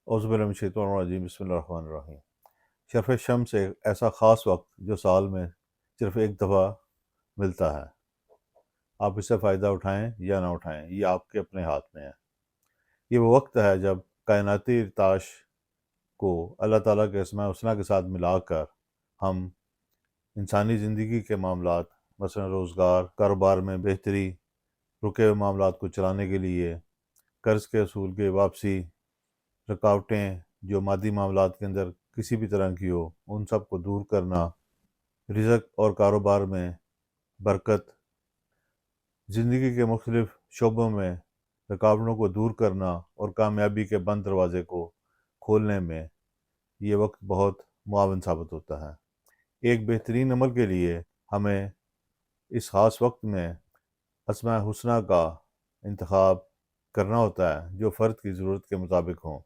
اعوذ باللہ من الشیطان الرجیم، بسم اللہ الرحمن الرحیم۔ شرف شمس ایک ایسا خاص وقت جو سال میں صرف ایک دفعہ ملتا ہے۔ آپ اس سے فائدہ اٹھائیں یا نہ اٹھائیں، یہ آپ کے اپنے ہاتھ میں ہے۔ یہ وہ وقت ہے جب کائناتی ارتعاش کو اللہ تعالیٰ کے اسماء الحسنی کے ساتھ ملا کر ہم انسانی زندگی کے معاملات، مثلا روزگار، کاروبار میں بہتری، رکے ہوئے معاملات کو چلانے کے لیے، قرض کے اصول کی واپسی، رکاوٹیں جو مادی معاملات کے اندر کسی بھی طرح کی ہو، ان سب کو دور کرنا، رزق اور کاروبار میں برکت، زندگی کے مختلف شعبوں میں رکاوٹوں کو دور کرنا اور کامیابی کے بند دروازے کو کھولنے میں یہ وقت بہت معاون ثابت ہوتا ہے۔ ایک بہترین عمل کے لیے ہمیں اس خاص وقت میں اسماء حسنی کا انتخاب کرنا ہوتا ہے جو فرد کی ضرورت کے مطابق ہوں،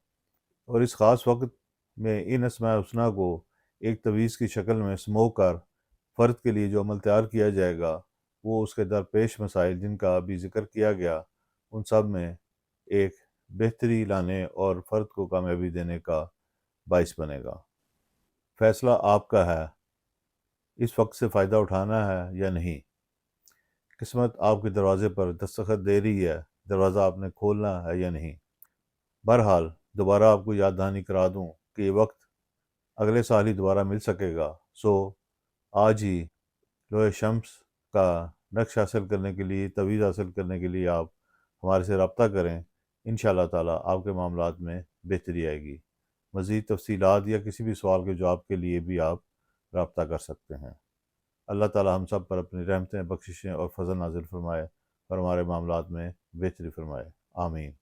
اور اس خاص وقت میں ان اسماء الحسنی کو ایک تویز کی شکل میں سمو کر فرد کے لیے جو عمل تیار کیا جائے گا، وہ اس کے درپیش مسائل جن کا ابھی ذکر کیا گیا ان سب میں ایک بہتری لانے اور فرد کو کامیابی دینے کا باعث بنے گا۔ فیصلہ آپ کا ہے، اس وقت سے فائدہ اٹھانا ہے یا نہیں۔ قسمت آپ کے دروازے پر دستخط دے رہی ہے، دروازہ آپ نے کھولنا ہے یا نہیں۔ بہرحال دوبارہ آپ کو یاد دہانی کرا دوں کہ یہ وقت اگلے سال ہی دوبارہ مل سکے گا، سو آج ہی لوح شمس کا نقش حاصل کرنے کے لیے، تویز حاصل کرنے کے لیے آپ ہمارے سے رابطہ کریں۔ انشاءاللہ تعالیٰ آپ کے معاملات میں بہتری آئے گی۔ مزید تفصیلات یا کسی بھی سوال کے جواب کے لیے بھی آپ رابطہ کر سکتے ہیں۔ اللہ تعالیٰ ہم سب پر اپنی رحمتیں، بخششیں اور فضل نازل فرمائے اور ہمارے معاملات میں بہتری فرمائے۔ آمین۔